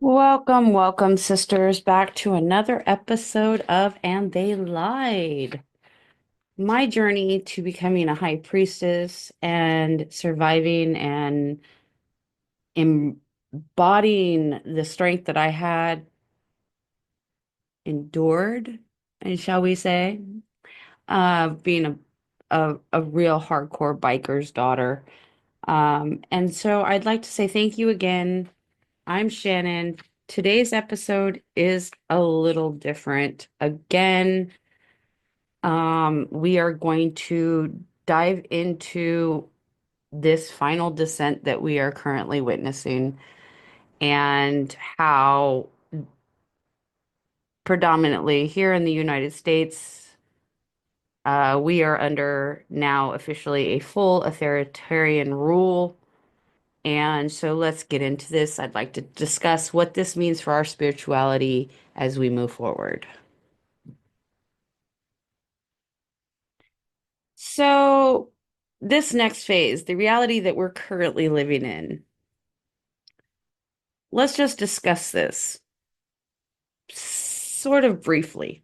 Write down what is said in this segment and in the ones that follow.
Welcome, welcome, sisters, back to another episode of And They Lied. My journey to becoming a high priestess and surviving and embodying the strength that I had endured, and shall we say, being a real hardcore biker's daughter. And so I'd like to say thank you again. I'm Shannon. Today's episode is a little different. Again, we are going to dive into this final descent that we are currently witnessing and how predominantly here in the United States, we are under now officially a full authoritarian rule. And so let's get into this. I'd like to discuss what this means for our spirituality as we move forward. So, this next phase, the reality that we're currently living in, let's just discuss this sort of briefly.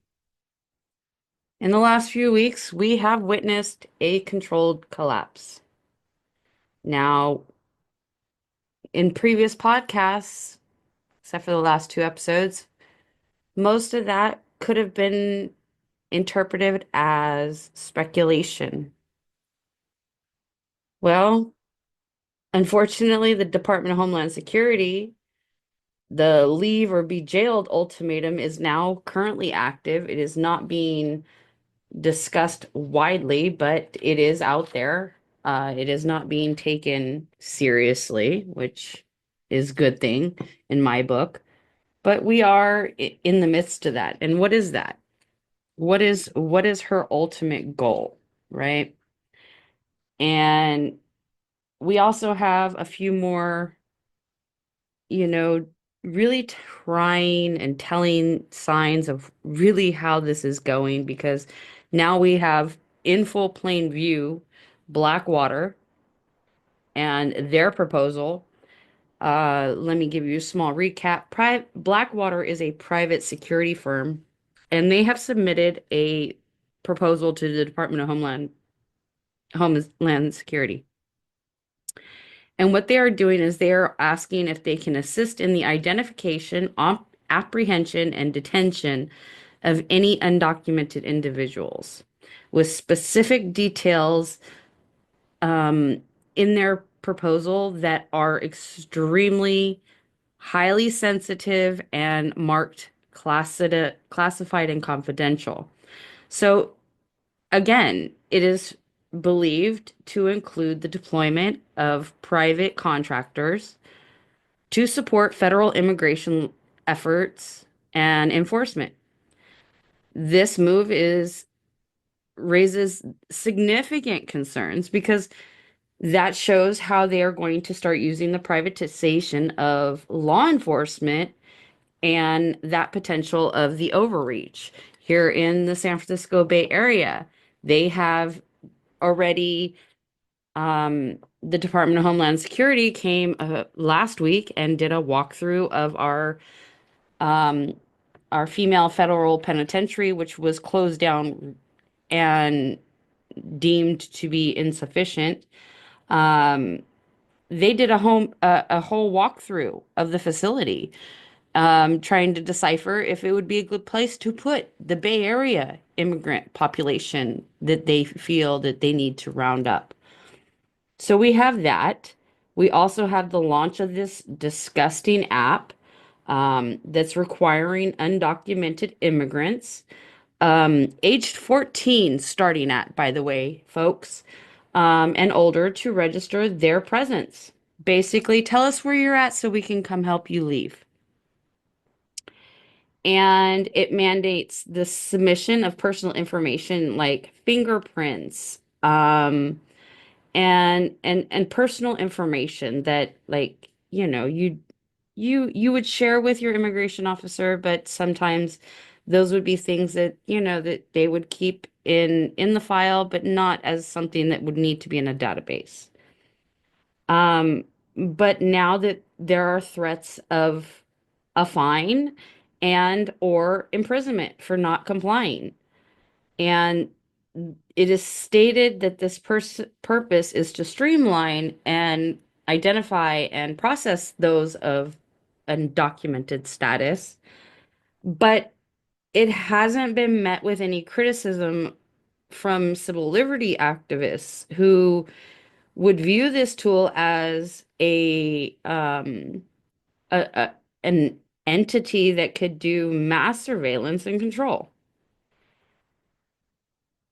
In the last few weeks, we have witnessed a controlled collapse. Now, in previous podcasts, except for the last two episodes, most of that could have been interpreted as speculation. Well, unfortunately, the Department of Homeland Security, the leave or be jailed ultimatum is now currently active. It is not being discussed widely, but it is out there. It is not being taken seriously, which is a good thing in my book. But we are in the midst of that. And what is that? What is her ultimate goal, right? And we also have a few more, you know, really trying and telling signs of really how this is going because now we have in full plain view Blackwater and their proposal. Let me give you a small recap. Blackwater is a private security firm, and they have submitted a proposal to the Department of Homeland Security. And what they are doing is they are asking if they can assist in the identification, apprehension, and detention of any undocumented individuals with specific details in their proposal that are extremely highly sensitive and marked classified and confidential. So again, it is believed to include the deployment of private contractors to support federal immigration efforts and enforcement. This move is raises significant concerns because that shows how they are going to start using the privatization of law enforcement and that potential of the overreach. Here in the San Francisco Bay Area, they have already the Department of Homeland Security came last week and did a walkthrough of um, our female federal penitentiary, which was closed down and deemed to be insufficient. Um, they did a whole walkthrough of the facility, trying to decipher if it would be a good place to put the Bay Area immigrant population that they feel that they need to round up. So we have that. We also have the launch of this disgusting app that's requiring undocumented immigrants, aged 14, starting at, by the way, folks, and older to register their presence. Basically, tell us where you're at so we can come help you leave. And it mandates the submission of personal information like fingerprints, and personal information that like you would share with your immigration officer, but sometimes those would be things that that they would keep in the file, but not as something that would need to be in a database. um but now that there are threats of a fine and or imprisonment for not complying. And it is stated that this purpose is to streamline and identify and process those of undocumented status, but it hasn't been met with any criticism from civil liberty activists who would view this tool as a an entity that could do mass surveillance and control.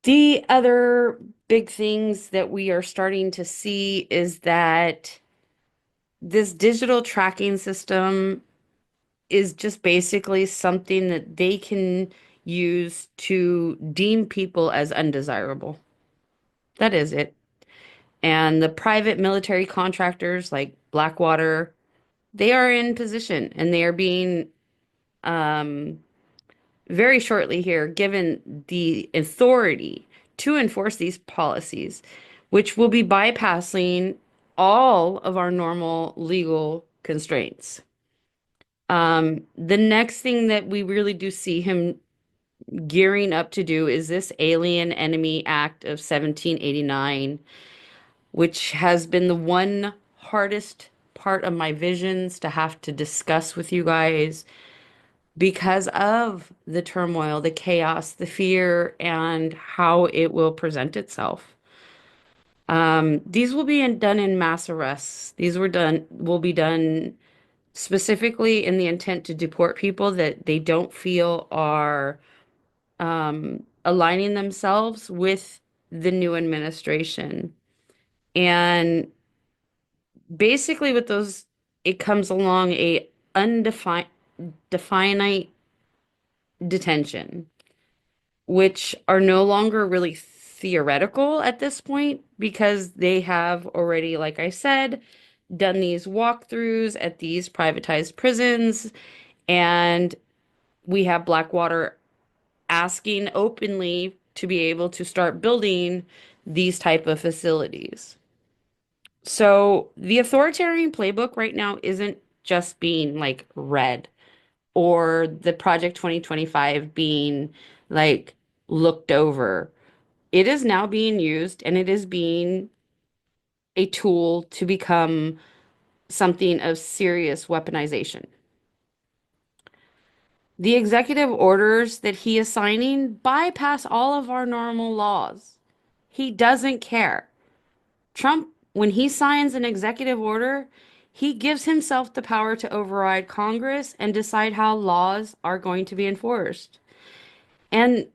The other big things that we are starting to see is that this digital tracking system is just basically something that they can use to deem people as undesirable. That is it. And the private military contractors like Blackwater, they are in position and they are being um, very shortly here given the authority to enforce these policies, which will be bypassing all of our normal legal constraints. The next thing that we really do see him gearing up to do is this Alien Enemy Act of 1789, which has been the one hardest part of my visions to have to discuss with you guys because of the turmoil, the chaos, the fear, and how it will present itself. These will be done in mass arrests. Will be done specifically in the intent to deport people that they don't feel are aligning themselves with the new administration. And basically with those, it comes along a undefined, definite detention, which are no longer really theoretical at this point because they have already, like I said, done these walkthroughs at these privatized prisons, and we have Blackwater asking openly to be able to start building these type of facilities. So the authoritarian playbook right now isn't just being like read or the Project 2025 being like looked over. It is now being used and it is being a tool to become something of serious weaponization. The executive orders that he is signing bypass all of our normal laws. He doesn't care. Trump, when he signs an executive order, he gives himself the power to override Congress and decide how laws are going to be enforced. And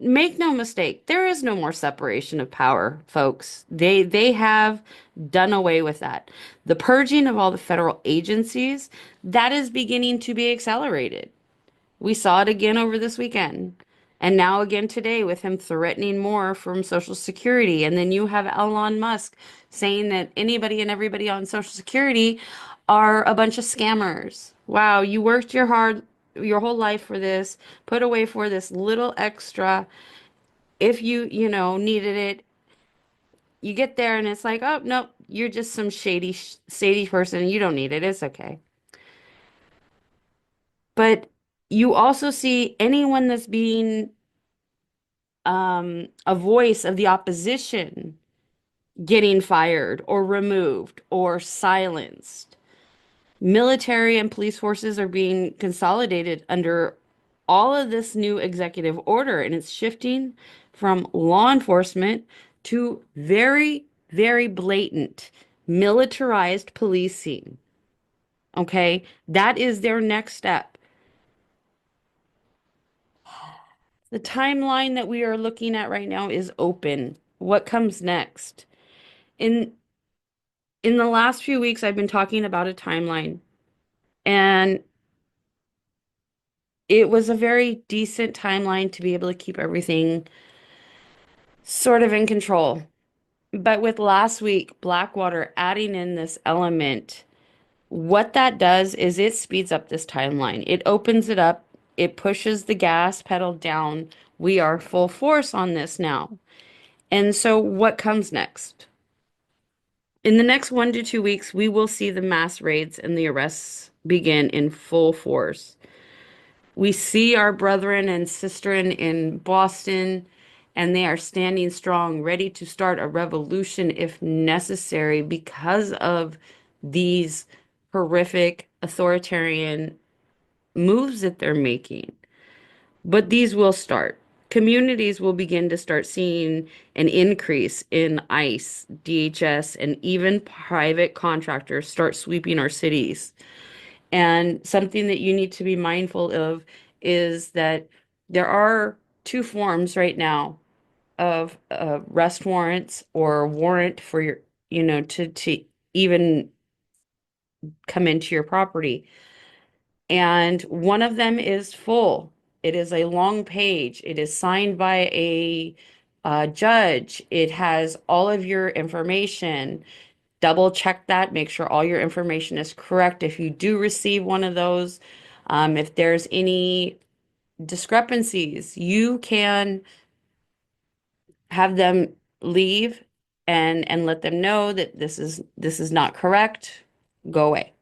make no mistake, there is no more separation of power, folks. They have done away with that. The purging of all the federal agencies, that is beginning to be accelerated. We saw it again over this weekend. And now again today with him threatening more from Social Security. And then you have Elon Musk saying that anybody and everybody on Social Security are a bunch of scammers. Wow, you worked your whole life for this, put away for this little extra. If you needed it, you get there and it's like, oh, nope, you're just some shady person. You don't need it. It's okay. But you also see anyone that's being a voice of the opposition getting fired or removed or silenced. Military and police forces are being consolidated under all of this new executive order, and it's shifting from law enforcement to very, very blatant militarized policing. Okay, that is their next step. The timeline that we are looking at right now is open. What comes next? In in the last few weeks, I've been talking about a timeline, and it was a very decent timeline to be able to keep everything sort of in control. But with last week, Blackwater adding in this element, what that does is it speeds up this timeline. It opens it up, it pushes the gas pedal down. We are full force on this now. And so, what comes next? In the next 1 to 2 weeks, we will see the mass raids and the arrests begin in full force. We see our brethren and sisterin in Boston, and they are standing strong, ready to start a revolution if necessary because of these horrific authoritarian moves that they're making. But these will start. Communities will begin to start seeing an increase in ICE, DHS, and even private contractors start sweeping our cities. And something that you need to be mindful of is that there are two forms right now of arrest warrants or warrant for your, to even come into your property. And one of them is full. It is a long page. It is signed by a judge. It has all of your information. Double check that, make sure all your information is correct. If you do receive one of those, if there's any discrepancies, you can have them leave and let them know that this is not correct. Go away.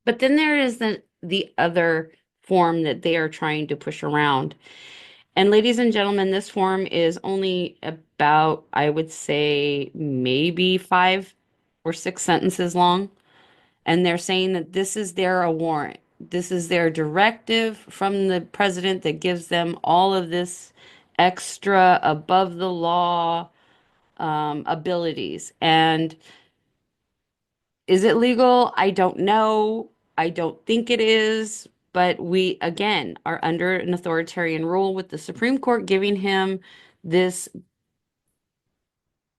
But then there is the other form that they are trying to push around. And ladies and gentlemen, this form is only about, I would say, maybe 5 or 6 sentences long. And they're saying that this is their warrant. This is their directive from the president that gives them all of this extra above the law abilities. And is it legal? I don't know. I don't think it is. But we, again, are under an authoritarian rule with the Supreme Court giving him this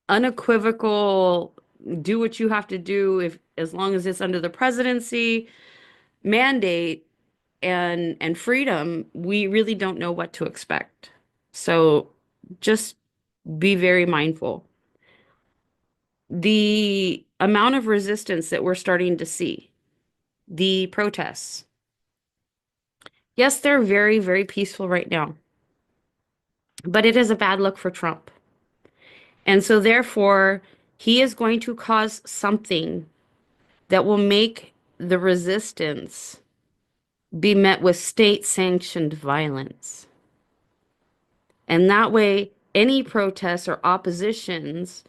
unequivocal do what you have to do if as long as it's under the presidency mandate and freedom. We really don't know what to expect. So just be very mindful. The amount of resistance that we're starting to see, the protests. Yes, they're very, very peaceful right now, but it is a bad look for Trump. And so, therefore, he is going to cause something that will make the resistance be met with state-sanctioned violence. And that way, any protests or oppositions,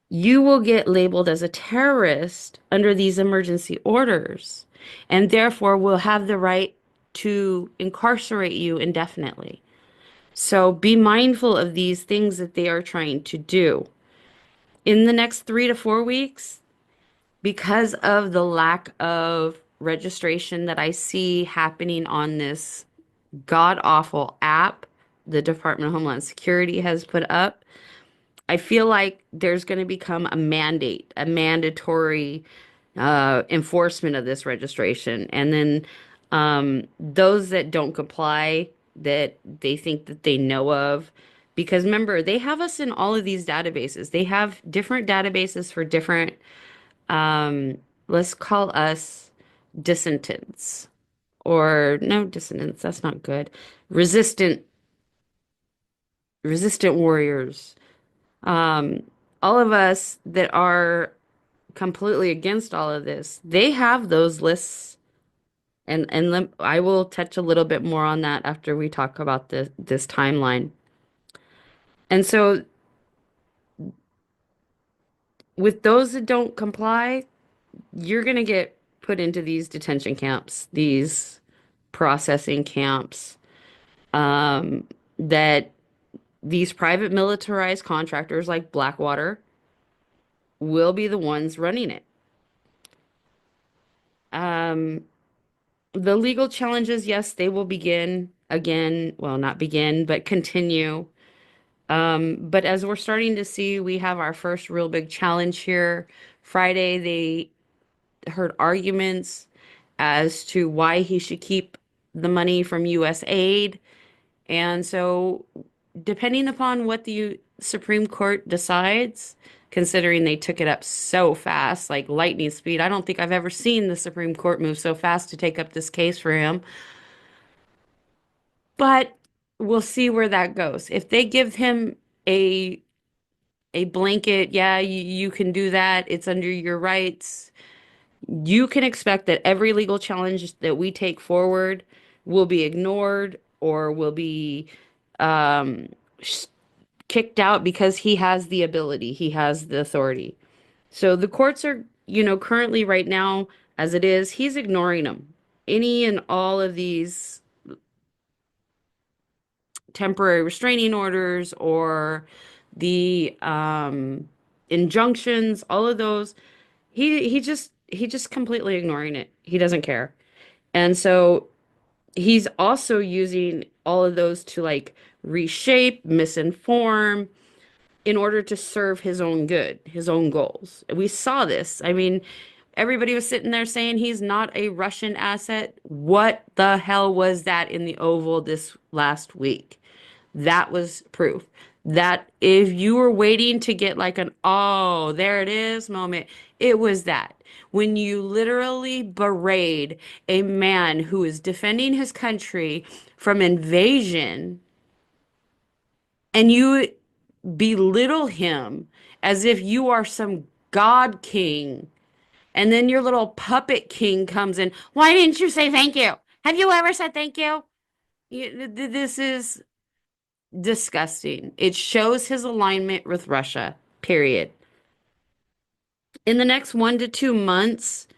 you will get labeled as a terrorist under these emergency orders, and therefore will have the right to incarcerate you indefinitely. So be mindful of these things that they are trying to do. In the next 3 to 4 weeks, because of the lack of registration that I see happening on this god awful app the Department of Homeland Security has put up, I feel like there's going to become a mandate, a mandatory enforcement of this registration. And then those that don't comply, that they think that they know of, because remember, they have us in all of these databases. They have different databases for different, let's call us dissentents, or no, dissonance, that's not good. Resistant, resistant warriors. Um, all of us that are completely against all of this, they have those lists, and I will touch a little bit more on that after we talk about this timeline. And so with those that don't comply, you're going to get put into these detention camps, these processing camps, that these private militarized contractors like Blackwater will be the ones running it. Um, the legal challenges, yes, they will begin again. Well, not begin, but continue. But as we're starting to see, we have our first real big challenge here. Friday, they heard arguments as to why he should keep the money from U.S. aid. And so, depending upon what the Supreme Court decides, considering they took it up so fast, like lightning speed, I don't think I've ever seen the Supreme Court move so fast to take up this case for him. But we'll see where that goes. If they give him a a blanket, yeah, you can do that. It's under your rights. You can expect that every legal challenge that we take forward will be ignored or will be um, sh- kicked out because he has the ability, he has the authority. So the courts are, currently right now, as it is, he's ignoring them. Any and all of these temporary restraining orders or the injunctions, all of those, he just completely ignoring it. He doesn't care. And so he's also using all of those to like reshape, misinform in order to serve his own good, his own goals. We saw this. I mean, everybody was sitting there saying he's not a Russian asset. What the hell was that in the Oval this last week? That was proof that if you were waiting to get like an, oh, there it is moment, it was that. When you literally berate a man who is defending his country from invasion and you belittle him as if you are some god king, and then your little puppet king comes in. Why didn't you say thank you? Have you ever said thank you? This is disgusting. It shows his alignment with Russia, period. In the next 1 to 2 months,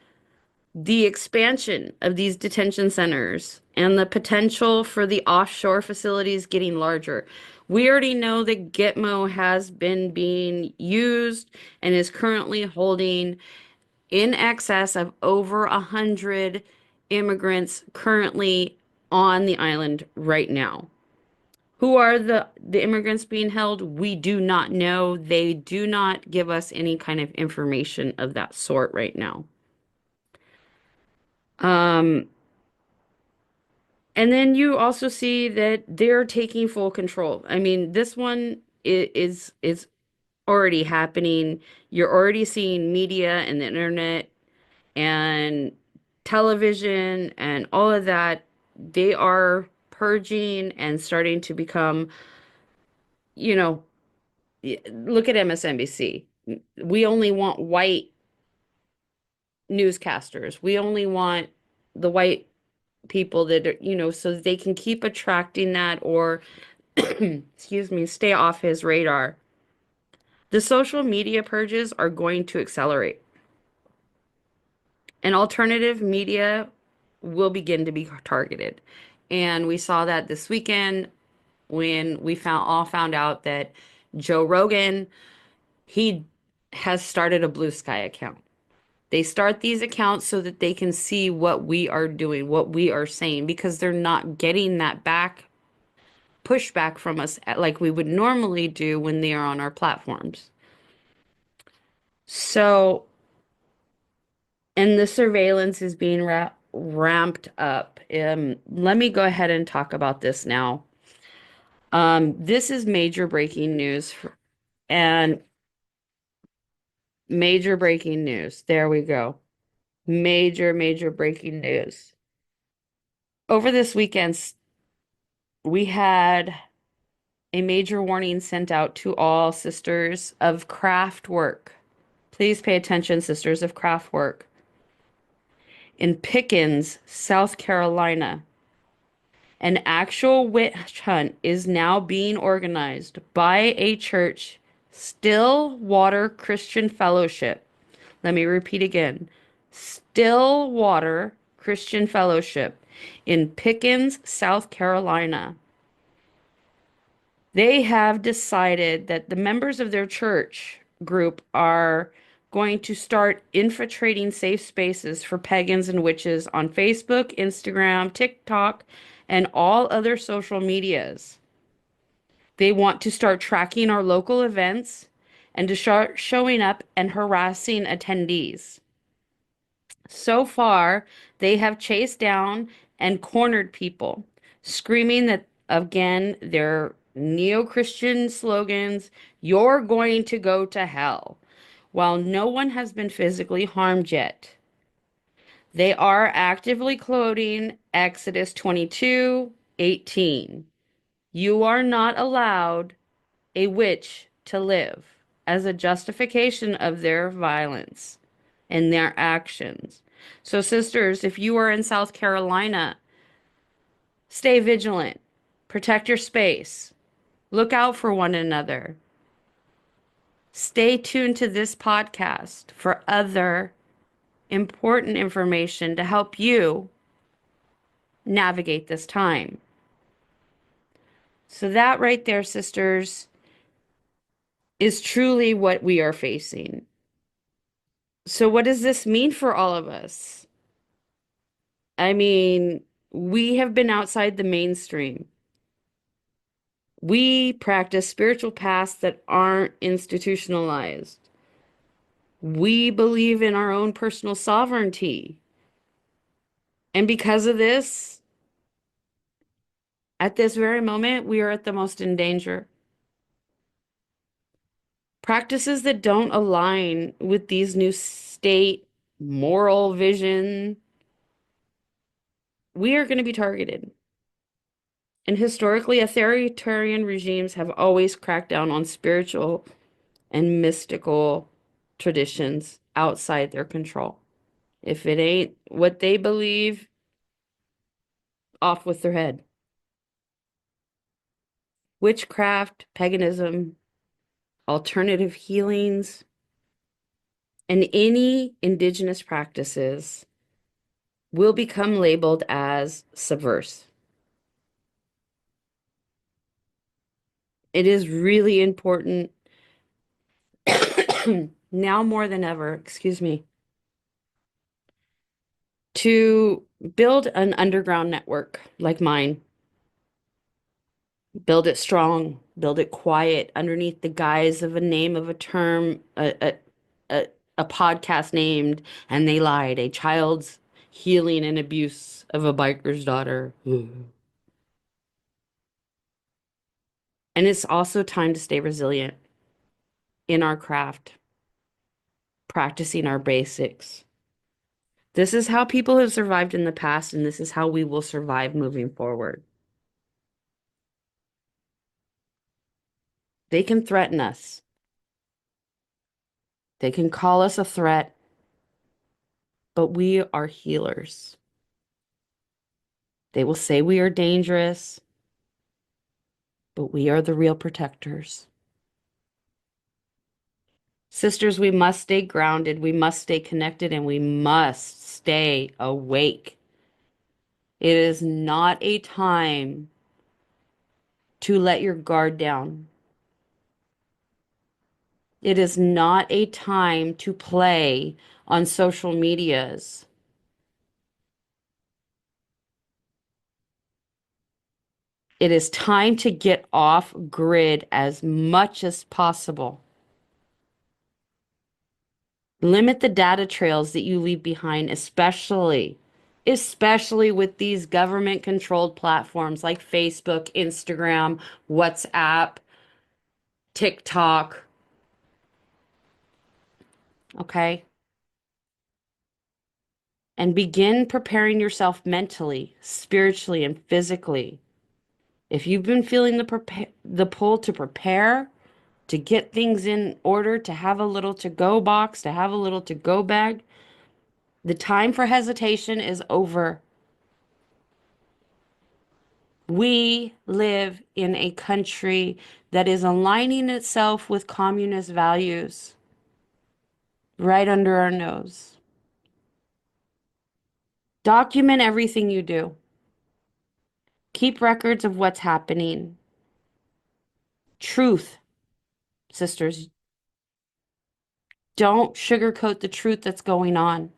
the expansion of these detention centers and the potential for the offshore facilities getting larger. We already know that Gitmo has been being used and is currently holding in excess of over 100 immigrants currently on the island right now. Who are the immigrants being held? We do not know. They do not give us any kind of information of that sort right now. Um, and then you also see that they're taking full control. I mean, this one is already happening. You're already seeing media and the internet and television and all of that. They are purging and starting to become, you know, look at MSNBC. We only want white newscasters. We only want the white people that are, so they can keep attracting that or, excuse me, stay off his radar. The social media purges are going to accelerate, and alternative media will begin to be targeted. And we saw that this weekend when we found out that Joe Rogan, he has started a Blue Sky account. They start these accounts so that they can see what we are doing, what we are saying, because they're not getting that pushback from us like we would normally do when they are on our platforms. So, and the surveillance is being ramped up. Let me go ahead and talk about this now. This is major breaking news, and major breaking news. There we go. Major breaking news. Over this weekend, we had a major warning sent out to all sisters of craft work. Please pay attention, sisters of craft work. In Pickens, South Carolina, an actual witch hunt is now being organized by a church, Stillwater Christian Fellowship. Let me repeat again. Stillwater Christian Fellowship in Pickens, South Carolina. They have decided that the members of their church group are going to start infiltrating safe spaces for pagans and witches on Facebook, Instagram, TikTok, and all other social medias. They want to start tracking our local events and to start showing up and harassing attendees. So far, they have chased down and cornered people, screaming that again, their neo-Christian slogans, "You're going to go to hell." While no one has been physically harmed yet, they are actively quoting Exodus 22:18. You are not allowed a witch to live. as a justification of their violence and their actions. So, sisters, if you are in South Carolina, stay vigilant, protect your space, look out for one another. Stay tuned to this podcast for other important information to help you navigate this time. So, that right there, sisters, is truly what we are facing. So, what does this mean for all of us? I mean, we have been outside the mainstream. We practice spiritual paths that aren't institutionalized. We believe in our own personal sovereignty. And because of this, at this very moment, we are at the most in danger. Practices that don't align with these new state moral vision, we are going to be targeted. And historically, authoritarian regimes have always cracked down on spiritual and mystical traditions outside their control. If it ain't what they believe, off with their head. Witchcraft, paganism, alternative healings, and any indigenous practices will become labeled as subversive. It is really important now more than ever, excuse me, to build an underground network like mine. Build it strong, build it quiet underneath the guise of a name of a term, a podcast named And They Lied, a child's healing and abuse of a biker's daughter. And it's also time to stay resilient in our craft, practicing our basics. This is how people have survived in the past, and this is how we will survive moving forward. They can threaten us. They can call us a threat, but we are healers. They will say we are dangerous, but we are the real protectors. Sisters, we must stay grounded, we must stay connected, and we must stay awake. It is not a time to let your guard down. It is not a time to play on social medias. It is time to get off grid as much as possible. Limit the data trails that you leave behind, especially with these government controlled platforms like Facebook, Instagram, WhatsApp, TikTok. Okay. And begin preparing yourself mentally, spiritually, and physically. If you've been feeling the pull to prepare, to get things in order, to have a little to go box, to have a little to go bag, the time for hesitation is over. We live in a country that is aligning itself with communist values right under our nose. Document everything you do. Keep records of what's happening. Truth, sisters. Don't sugarcoat the truth that's going on.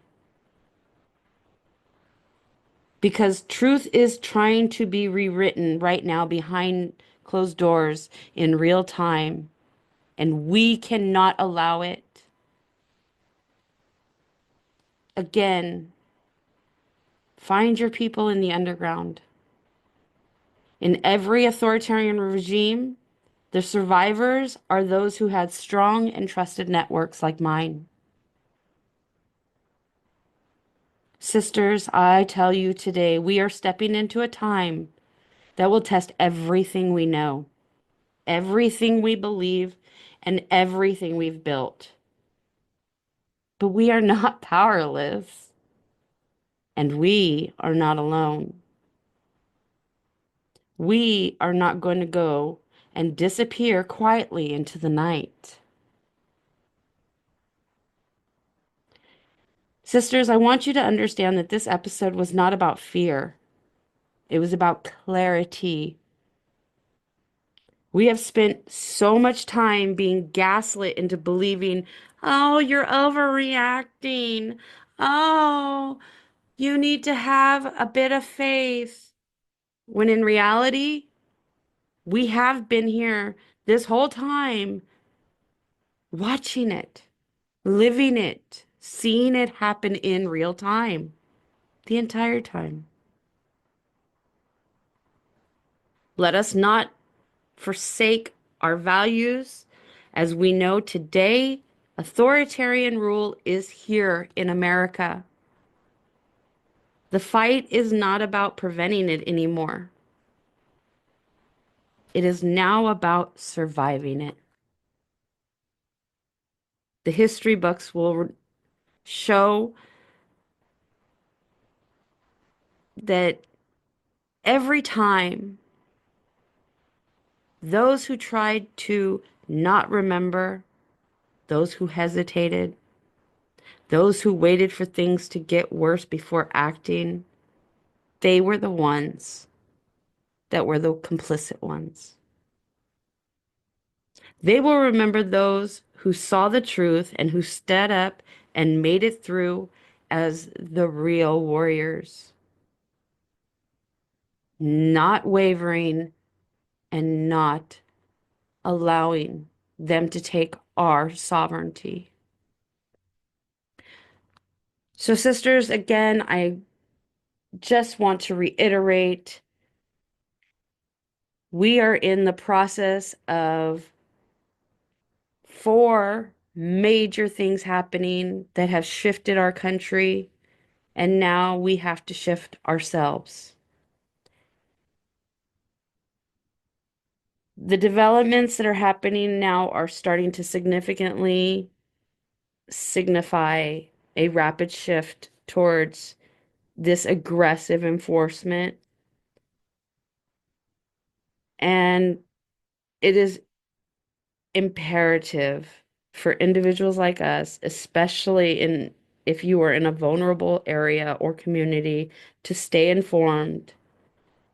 Because truth is trying to be rewritten right now behind closed doors in real time, and we cannot allow it. Again, find your people in the underground. In every authoritarian regime, the survivors are those who had strong and trusted networks like mine. Sisters, I tell you today, we are stepping into a time that will test everything we know, everything we believe, and everything we've built. But we are not powerless, and we are not alone. We are not going to go and disappear quietly into the night. Sisters, I want you to understand that this episode was not about fear. It was about clarity. We have spent so much time being gaslit into believing, oh, you're overreacting. Oh, you need to have a bit of faith. When in reality, we have been here this whole time watching it, living it, seeing it happen in real time, the entire time. Let us not forsake our values, as we know today, authoritarian rule is here in America. The fight is not about preventing it anymore. It is now about surviving it. The history books will show that every time those who tried to not remember, those who hesitated, those who waited for things to get worse before acting, they were the ones that were the complicit ones. They will remember those who saw the truth and who stood up and made it through as the real warriors, not wavering and not allowing them to take our sovereignty. So, sisters, again, I just want to reiterate we are in the process of four major things happening that have shifted our country, and now we have to shift ourselves. The developments that are happening now are starting to significantly signify a rapid shift towards this aggressive enforcement. And it is imperative for individuals like us, especially in if you are in a vulnerable area or community, to stay informed,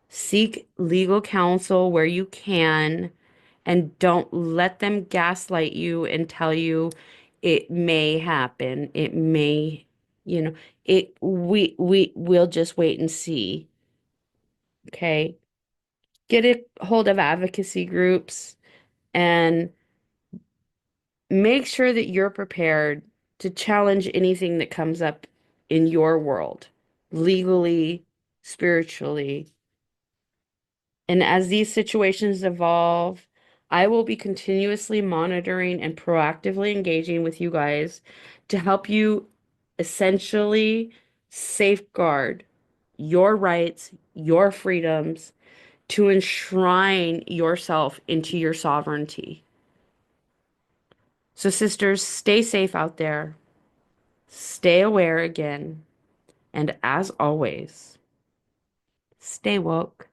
seek legal counsel where you can, and don't let them gaslight you and tell you it may happen. It may, you know, we'll just wait and see. Okay. Get a hold of advocacy groups and make sure that you're prepared to challenge anything that comes up in your world, legally, spiritually. And as these situations evolve, I will be continuously monitoring and proactively engaging with you guys to help you essentially safeguard your rights, your freedoms, to enshrine yourself into your sovereignty. So, sisters, stay safe out there. Stay aware again. And as always, stay woke.